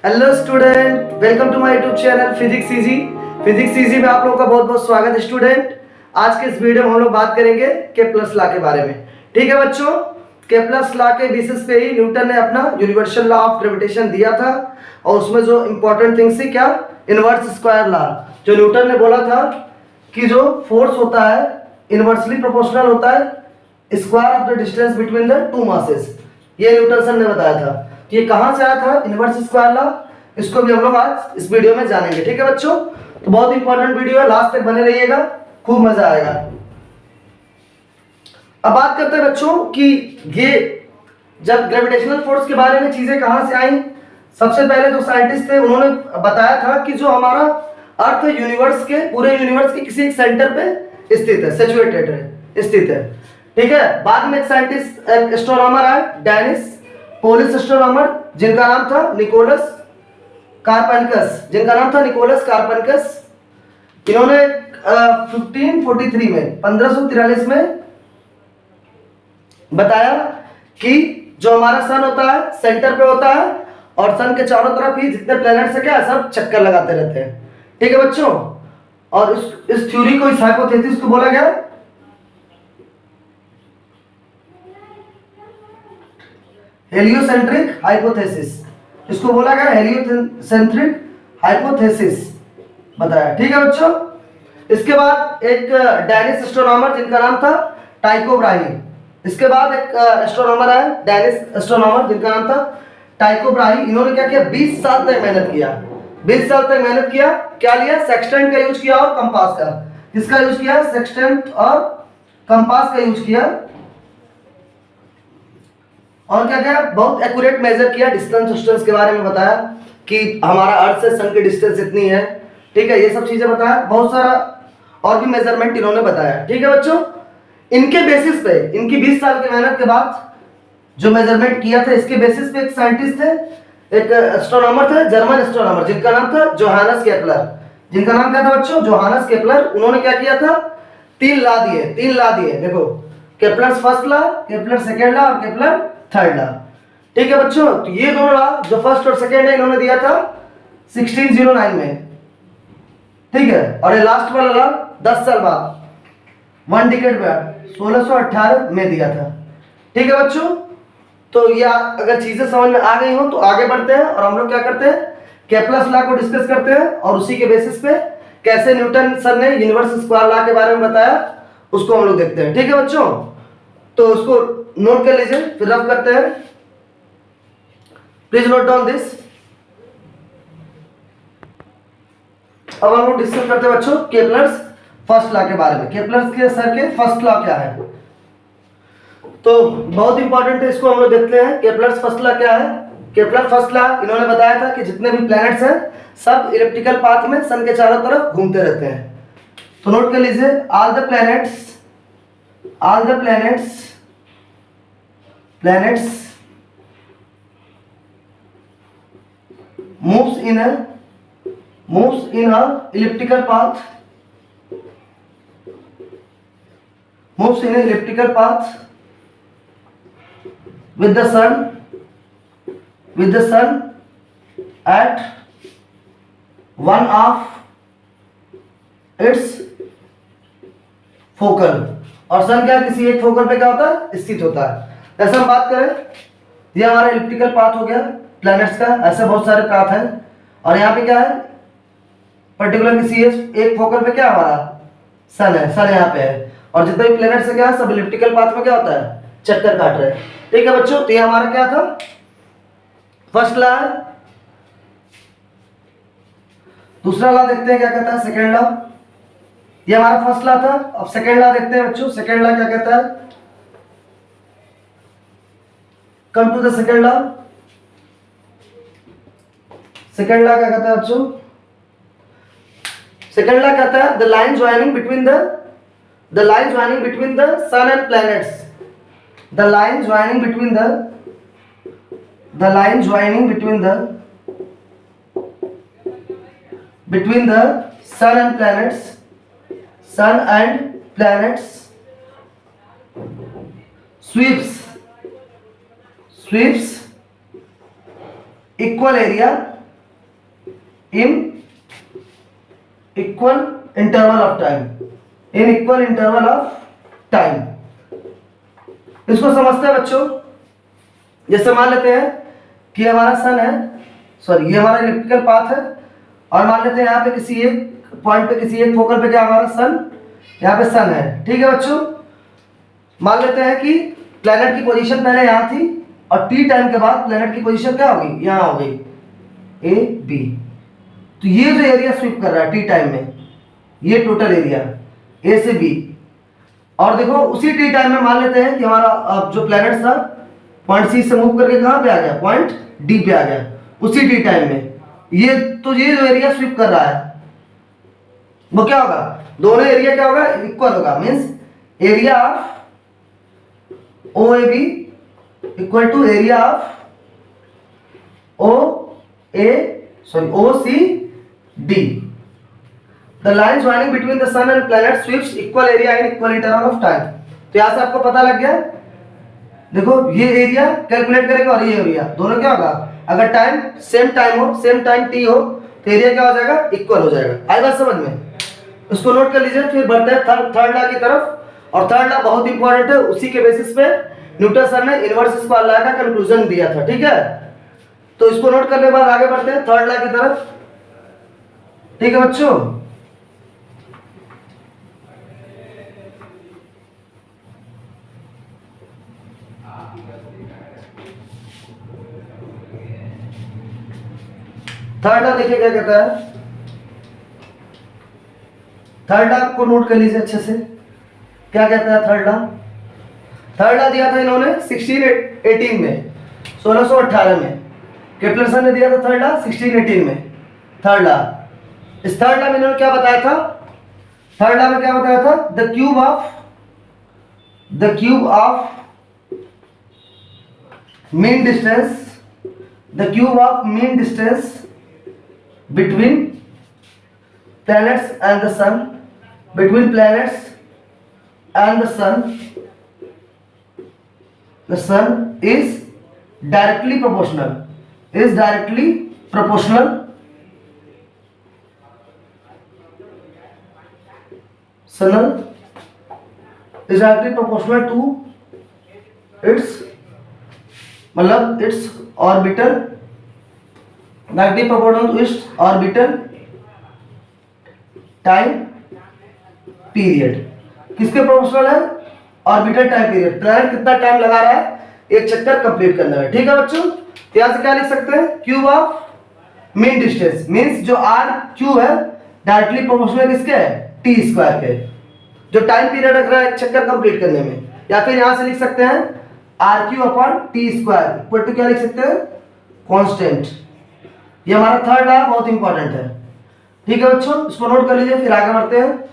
Hello student, welcome to my YouTube channel physics easy. Physics easy में आप लोगों का बहुत बहुत स्वागत है स्टूडेंट। आज के इस वीडियो में हम लोग बात करेंगे केप्लर्स लॉ के बारे में। ठीक है बच्चों, केप्लर्स लॉ के बेसिस पे ही न्यूटन ने अपना यूनिवर्सल लॉ ऑफ ग्रेविटेशन दिया था और उसमें जो इंपॉर्टेंट थिंग्स थी क्या, इनवर्स स्क्वायर लॉ। जो न्यूटन ने बोला था कि जो फोर्स होता है इनवर्सली प्रोपोर्शनल होता है square of the distance between the two masses, ये न्यूटन सर ने बताया था। ये कहां से आया था इनवर्स स्क्वायर लॉ, इसको भी हम लोग आज इस वीडियो में जानेंगे। ठीक है बच्चों, तो बहुत इंपॉर्टेंट वीडियो है, लास्ट तक बने रहिएगा, खूब मजा आएगा। अब बात करते हैं बच्चों कि ये जब ग्रेविटेशनल फोर्स के बारे में चीजें कहां से आई। सबसे पहले जो साइंटिस्ट थे उन्होंने बताया था कि जो हमारा अर्थ यूनिवर्स के पूरे यूनिवर्स के किसी एक सेंटर पे स्थित है, सिचुएटेड है, स्थित है। ठीक है, बाद में एक साइंटिस्ट एस्ट्रोनॉमर आए, डेनिस पोलिश एस्ट्रोनॉमर, जिनका नाम था निकोलस कार्पनिकस, इन्होंने 1543 में 1543 में बताया कि जो हमारा सन होता है सेंटर पे होता है और सन के चारों तरफ ही जितने प्लैनेट्स है क्या सब चक्कर लगाते रहते हैं। ठीक है बच्चों, और इस थ्योरी को, इस हाइपोथेसिस को बोला गया हेलियोसेंट्रिक हाइपोथेसिस। इसको बोला गया हेलियोसेंट्रिक हाइपोथेसिस बताया। ठीक है बच्चों, इसके बाद एक डेनिस एस्ट्रोनॉमर जिनका नाम था टाइको ब्राही। इसके बाद एक एस्ट्रोनॉमर है डेनिस एस्ट्रोनॉमर जिनका नाम था टाइको ब्राही। इन्होंने क्या किया, 20 साल तक मेहनत किया। 20 साल तक मेहनत किया, क्या लिया, सेक्सटेंट का यूज किया और कंपास का। किसका यूज किया, सेक्सटेंट और कंपास का यूज किया। और क्या क्या, बहुत एक्यूरेट मेजर किया, डिस्टेंस के बारे में बताया कि हमारा अर्थ से सन की डिस्टेंस इतनी है। ठीक है, ये सब चीजें बताया, बहुत सारा और भी मेजरमेंट इन्होंने बताया। ठीक है बच्चों, इनके बेसिस पे, इनकी 20 साल की मेहनत के बाद जो मेजरमेंट किया था, इसके बेसिस पे एक साइंटिस्ट थे, एक एस्ट्रोनॉमर थे, जर्मन एस्ट्रोनॉमर, जिनका नाम था जोहानस केपलर। जिनका नाम क्या था बच्चों, जोहानस केपलर। उन्होंने क्या किया था, 3 लॉ दिए। देखो, Kepler first law, Kepler second law और केपलर थर्ड लॉ। ठीक है बच्चों, तो ये दोनों लॉ जो फर्स्ट और सेकेंड है इन्होंने दिया था 1609 में। ठीक है, और ये लास्ट वाला लॉ 10 साल बाद, 1 डिकेड बाद 1618 में दिया था। ठीक है बच्चों, तो ये अगर चीजें समझ में आ गई हो तो आगे बढ़ते हैं और हम लोग क्या करते हैं, केपलर्स लॉ को डिस्कस करते हैं और उसी के बेसिस पे कैसे न्यूटन सर ने यूनिवर्स स्क्वायर लॉ के बारे में बताया उसको हम लोग देखते हैं। ठीक है बच्चों, तो उसको नोट कर लीजिए, फिर रफ करते हैं। Please note down this. अब हम लोग डिस्कस करते हैं बच्चों केपलर्स फर्स्ट लॉ के बारे में। केपलर्स के सर के फर्स्ट लॉ क्या है, तो बहुत इंपॉर्टेंट है, इसको हम लोग देखते हैं। केपलर्स फर्स्ट लॉ क्या है। केपलर फर्स्ट लॉ इन्होंने बताया था कि जितने भी प्लैनेट्स हैं सब इलिप्टिकल पाथ में सन के चारों तरफ घूमते रहते हैं। तो नोट कर लीजिए, all the planets moves in a elliptical path with the sun at one of its focal. और सन क्या, किसी एक फोकल पे क्या होता है, स्थित होता है। ऐसा हम बात करें, ये हमारा इलिप्टिकल पाथ हो गया प्लैनेट्स का, ऐसे बहुत सारे पाथ हैं। और यहाँ पे क्या है, पर्टिकुलर किसी एक फोकल पे क्या हमारा सन है, सन यहाँ पे है। और जितने भी प्लैनेट्स है क्या, सब इलिप्टिकल पाथ में क्या होता है, चक्कर काट रहे हैं। ठीक है बच्चों, तो ये हमारा क्या था, फर्स्ट लॉ है। दूसरा लॉ देखते हैं क्या कहता है, सेकेंड लॉ। ये हमारा फर्स्ट लॉ था, अब सेकेंड लॉ देखते हैं बच्चों। सेकेंड लॉ क्या कहता है, come to the second law. Second law क्या कहता है बच्चों, सेकेंड लॉ कहता है the line joining between the sun and planets, the line joining between the sun and planets sweeps equal area in equal interval of time, in equal interval of time. इसको समझते हैं बच्चों। जैसे मान लेते हैं कि हमारा सन है, सॉरी ये हमारा इलेक्ट्रिकल पाथ है, और मान लेते हैं यहाँ पे किसी एक पॉइंट पे, किसी एक फोकल पे क्या हमारा सन, यहाँ पे सन है, ठीक है बच्चों। मान लेते हैं कि प्लैनेट की पोजीशन पहले यहाँ थी और टी टाइम के बाद प्लैनेट की पोजीशन क्या होगी, यहाँ हो गई ए बी। तो ये जो एरिया स्वीप कर रहा है टी टाइम में, ये टोटल एरिया ए से बी। और देखो उसी टी टाइम में मान लेते हैं कि हमारा जो प्लैनेट था पॉइंट सी से मूव करके कहाँ पे आ गया, पॉइंट डी पे आ गया उसी टी टाइम में। ये तो ये जो एरिया स्वीप कर रहा है वो क्या होगा, दोनों एरिया क्या होगा, इक्वल होगा। Means area of O A B equal to area of O C D. The line joining between the sun and planet sweeps equal area in equal interval of time. तो यहां से आपको पता लग गया, देखो ये एरिया कैलकुलेट करेंगे और ये एरिया दोनों क्या होगा, अगर टाइम सेम टाइम हो, सेम टाइम टी हो, तो एरिया क्या हो जाएगा, इक्वल हो जाएगा। आई बात समझ में, उसको नोट कर लीजिए। फिर बढ़ते हैं थर्ड लॉ की तरफ, और थर्ड लॉ बहुत इंपॉर्टेंट है, उसी के बेसिस पे न्यूटन सर ने इनवर्स स्क्वायर लॉ का कंक्लूजन दिया था, ठीक है। तो इसको नोट करने के बाद आगे बढ़ते हैं थर्ड लॉ की तरफ, ठीक है बच्चों। थर्ड लॉ देखिए क्या कहता है, थर्ड लॉ को नोट कर लीजिए अच्छे से। क्या कहता है थर्ड लॉ, थर्ड लॉ दिया था इन्होंने 1618 में, 1618 में केपलर सर ने दिया था थर्ड लॉ 1618 में। थर्ड लॉ, इस थर्ड लॉ में इन्होंने क्या बताया था, थर्ड लॉ में क्या बताया था, the cube of mean distance, the cube of mean distance between planets and the sun, between planets and the sun is directly proportional, is directly proportional sun is directly proportional to its मतलब its orbital, directly proportional to its orbital time period. किसके proportional है, orbital time period. Planet कितना time लगा रहा है एक चक्कर complete करने में, ठीक है बच्चों। यहां से क्या लिख सकते हैं, cube of mean distance, means जो आर क्यू है डायरेक्टली प्रोपोर्शनल किसके है, टी स्क्वायर के, जो टाइम पीरियड रख रहा है एक चक्कर कंप्लीट करने में। या फिर यहां से लिख सकते हैं R cube upon T square equal to क्या लिख सकते हैं, कांस्टेंट। ये हमारा थर्ड लॉ बहुत इंपॉर्टेंट है, ठीक है बच्चों, इसको नोट कर लीजिए। फिर आगे बढ़ते हैं,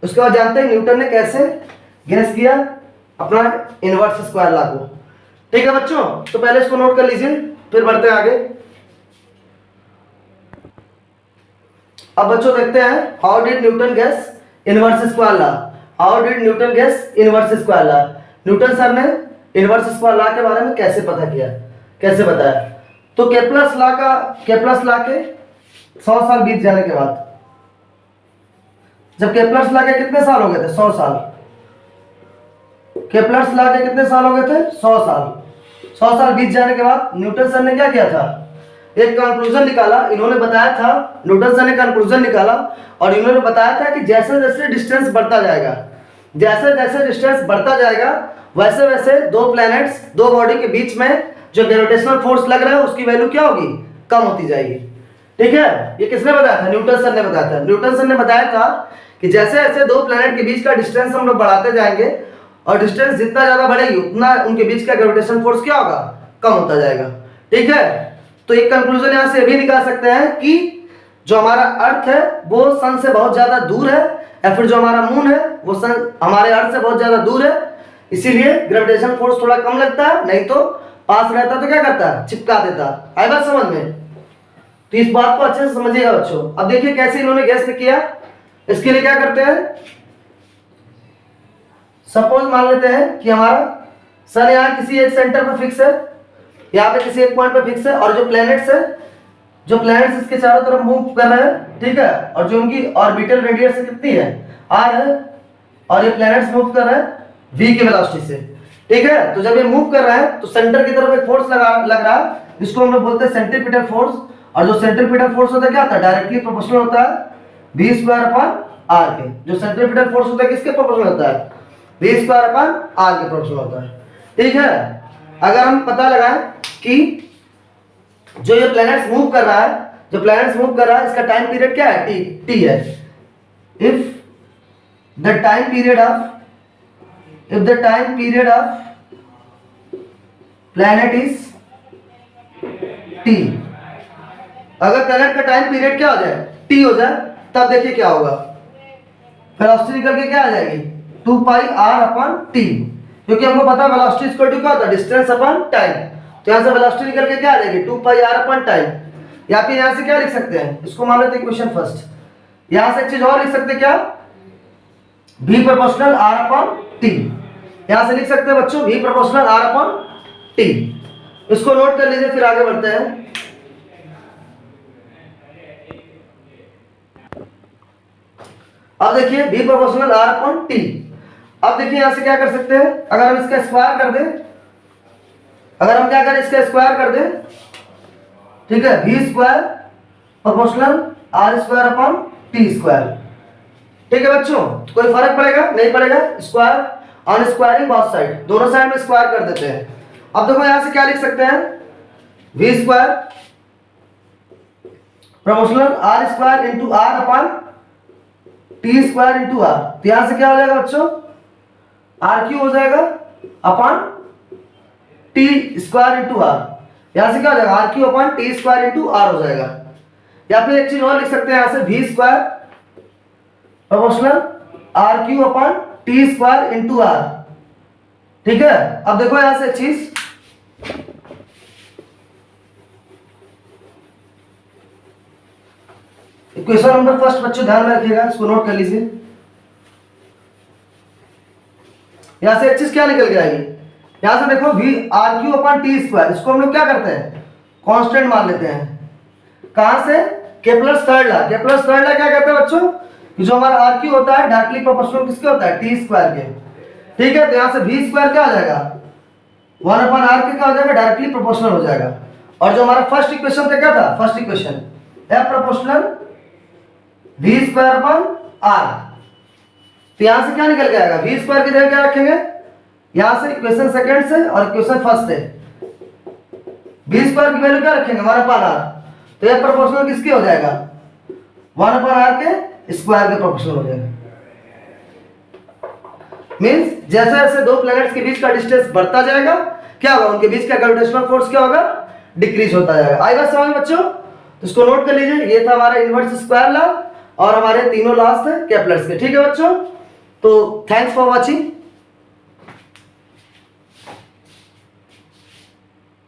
उसके बाद जानते हैं न्यूटन ने कैसे गेस किया अपना इनवर्स स्क्वायर लॉ को, ठीक है बच्चों। तो पहले इसको नोट कर लीजिए, फिर बढ़ते हैं आगे। अब बच्चों देखते हैं how did Newton guess inverse square law, how did Newton guess inverse square law. Newton sir ने इनवर्स स्क्वायर लॉ के बारे में कैसे पता किया, कैसे बताया। तो केपलर्स लॉ के 100 साल बीत जाने के बाद, जब केपलर्स लॉ के कितने साल हो गए थे, 100 साल, केपलर्स लॉ के कितने साल हो गए थे, 100 साल। 100 साल बीत जाने के बाद न्यूटन सर ने क्या किया था, एक कंक्लूजन निकाला। इन्होंने बताया था, न्यूटन सर ने कंक्लूजन निकाला और इन्होंने बताया था कि जैसे जैसे डिस्टेंस बढ़ता जाएगा, जैसे जैसे डिस्टेंस बढ़ता जाएगा, वैसे वैसे दो प्लैनेट्स, दो बॉडी के बीच में जो ग्रेविटेशनल फोर्स लग रहा है उसकी वैल्यू क्या होगी, कम होती जाएगी, ठीक है। ये किसने बताया था, न्यूटन सर ने बताया था। न्यूटन सर ने बताया था कि जैसे जैसे दो प्लैनेट के बीच का डिस्टेंस हम लोग बढ़ाते जाएंगे और डिस्टेंस जितना ज्यादा बढ़ेगी उतना उनके बीच का ग्रेविटेशन फोर्स क्या होगा, कम होता जाएगा, ठीक है। तो एक कंक्लूजन यहां से भी निकाल सकते हैं कि जो हमारा अर्थ है वो सन से बहुत ज्यादा दूर है, या फिर जो हमारा मून है वो सन हमारे अर्थ से बहुत ज्यादा दूर है, इसीलिए ग्रेविटेशन फोर्स थोड़ा कम लगता है। नहीं तो पास रहता तो क्या करता है, चिपका देता। आई बात समझ में, तो इस बात को अच्छे से समझिएगा बच्चों। अब देखिए कैसे इन्होंने गैस किया। इसके लिए क्या करते हैं, सपोज मान लेते हैं कि हमारा सन यहाँ किसी एक सेंटर पर फिक्स है, यहाँ पे किसी एक पॉइंट पर फिक्स है, और जो प्लैनेट्स है, जो प्लैनेट्स इसके चारों तरफ मूव कर रहे हैं, ठीक है, और जो उनकी ऑर्बिटल रेडियस कितनी है, आर है, और ये प्लैनेट्स मूव कर रहे हैं v की वेलोसिटी से, ठीक है। तो जब ये मूव कर रहा है तो सेंटर की तरफ एक फोर्स लग रहा है जिसको हम लोग बोलते हैं सेंट्रीपिटल फोर्स, और जो सेंट्रीपिटल फोर्स होता है क्या होता है, डायरेक्टली प्रोपोर्शनल होता है v²/r के। जो सेंट्रीपिटल फोर्स होता है किसके प्रोपोर्शनल होता है, v²/r के प्रोपोर्शनल होता है, ठीक है। अगर हम पता लगाएं कि जो ये प्लैनेट्स मूव कर रहा है, जो प्लैनेट्स मूव कर रहा है इसका टाइम पीरियड क्या है, t है। If the time period of planet is t, अगर प्लैनेट का टाइम पीरियड क्या हो जाए, t हो जाए, तब देखिए क्या होगा, वेलोसिटी निकल के क्या आ जाएगी, 2πr/t, क्योंकि हमको पता है वेलोसिटी इक्वल टू क्या होता है, डिस्टेंस अपॉन टाइम। तो यहाँ से वेलोसिटी निकल के क्या आ जाएगी, 2πr/टाइम। या फिर यहाँ से क्या लिख सकते हैं, इसको मान लेते हैं इक्वेशन फर्स्ट। यहाँ से एक चीज और लिख सकते हैं क्या, v∝r/t। यहाँ से लिख सकते हैं बच्चों v∝r/t। इसको नोट कर लीजिए, फिर आगे बढ़ते हैं। अब देखिए v∝r/t। अब देखिए यहां से क्या कर सकते हैं, अगर हम इसका स्क्वायर कर दें, अगर हम क्या करें, इसका स्क्वायर कर दें, ठीक है, v²/r²/t², ठीक है बच्चों। कोई फर्क पड़ेगा नहीं पड़ेगा, square on squaring both side, दोनों साइड में स्क्वायर कर देते हैं। अब देखो यहां से क्या लिख सकते हैं, v²/r²/t²/r। तो यहां से क्या हो जाएगा बच्चों, r³ हो जाएगा अपॉन t²/r। यहां से क्या हो जाएगा, r³ हो जाएगा। या फिर एक चीज और लिख सकते हैं यहां से, v²/r³/t²/r, ठीक है। अब देखो यहां से एक चीज, क्वेश्चन नंबर फर्स्ट बच्चों ध्यान में रखिएगा, इसको नोट कर लीजिए। यहां से एक चीज क्या निकल के आएगी, यहां से देखो v∝r³/t², इसको हम लोग क्या करते हैं, कांस्टेंट मान लेते हैं। कहां से, Kepler's third law. Kepler's third law क्या कहते हैं बच्चों, कि जो हमारा r³ होता है डायरेक्टली प्रोपोर्शनल किसके होता है, t² के, ठीक है। तो यहां से v² क्या आ जाएगा, 1/r के क्या हो जाएगा, डायरेक्टली प्रोपोर्शनल हो जाएगा। और जो हमारा फर्स्ट इक्वेशन था क्या था, first equation f proportional v²/r। तो यहां से क्या निकल के आएगा, v² की जगह क्या रखेंगे, यहां से इक्वेशन सेकंड से और इक्वेशन फर्स्ट से v² की वैल्यू क्या रखेंगे, 1/r। तो यह प्रोपोर्शनल किसके हो जाएगा, 1/r के स्क्वायर के प्रोपोर्शनल हो जाएगा। मींस जैसे जैसे दो प्लैनेट्स के बीच का डिस्टेंस बढ़ता जाएगा, क्या होगा, उनके बीच का ग्रेविटेशनल फोर्स क्या होगा, डिक्रीज होता जाएगा। आई बात समझ बच्चों, तो इसको नोट कर लीजिए। ये था हमारा इनवर्स स्क्वायर लॉ और हमारे तीनों लॉस थे केपलर्स के, ठीक है बच्चों। तो थैंक्स फॉर वॉचिंग।